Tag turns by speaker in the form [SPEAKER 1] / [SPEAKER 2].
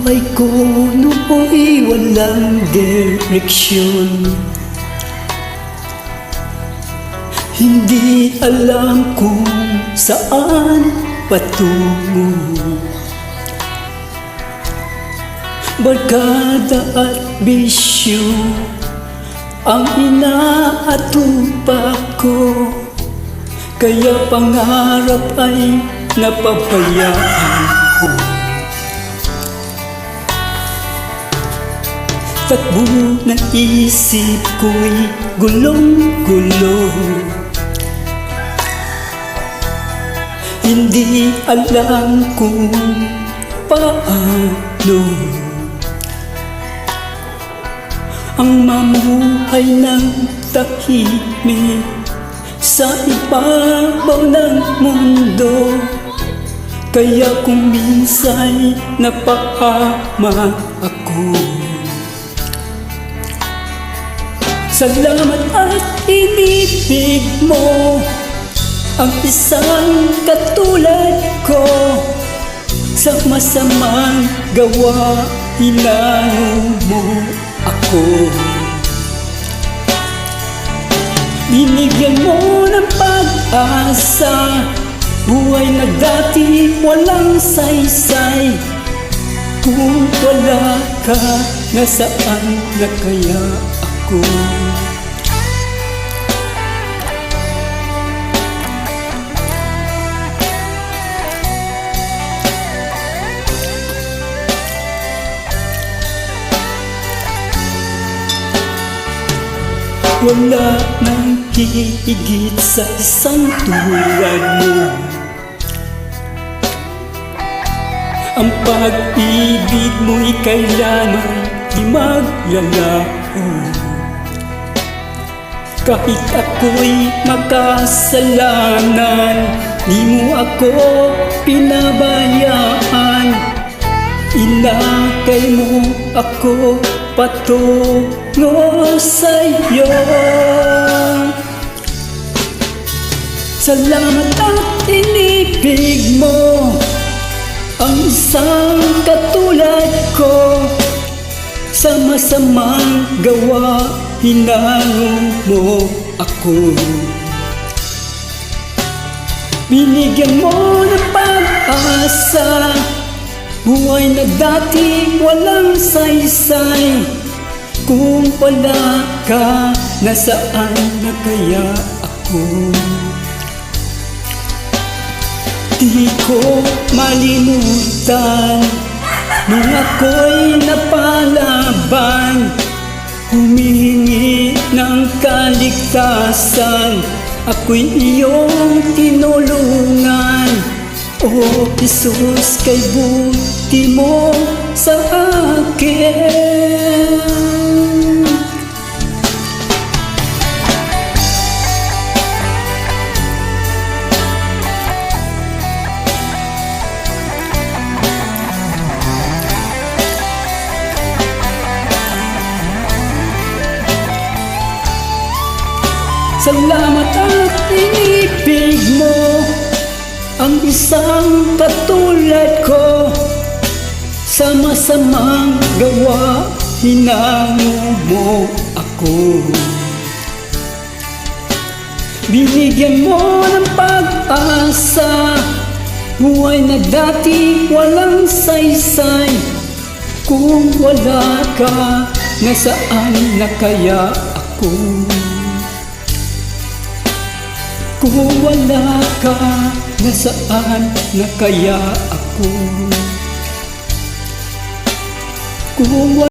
[SPEAKER 1] buhay ko nooy walang direksyon. Hindi alam kung saan patungo. Barkada at bisyo ang inaatupa ko, kaya pangarap ay napabayaan ko. Takbo ng isip ko'y gulong-gulo. Hindi alam kung paano ang mamuhay ng tahimik sa ibabaw ng mundo. Kaya kung minsan napahamak ako, salamat at inibig mo ang isang katulad ko. Sa masamang gawa, hinango mo ako. Binigyan mo ng pag-asa, buhay na dati walang saysay. Kung wala ka, nasaan na kaya ako? Wala nang hihigit sa isang tulad mo. Ang pag-ibig mo'y kailanman di maglalaho. Kahit ako'y makasalanan, di mo ako pinabayaan. Inakay mo ako patungo sa'yo. Salamat at inibig mo ang isang katulad ko. Sa masamang gawa, hinango mo ako. Binigyan mo ng pag-asa, buhay na dati walang saysay. Kung wala ka, nasaan na kaya ako? Di ko malimutan nung ako'y napalaban, humihingi ng kaligtasan. Ako'y iyong tinulungan. Oh Jesus, kay buti mo sa akin. Salamat at inibig mo ang isang katulad ko. Sa masamang gawa, hinango mo ako. Binigyan mo ng pag-asa, buhay na dati walang saysay. Kung wala ka, nasaan na kaya ako? Kung wala ka, nasaan na kaya ako? Kung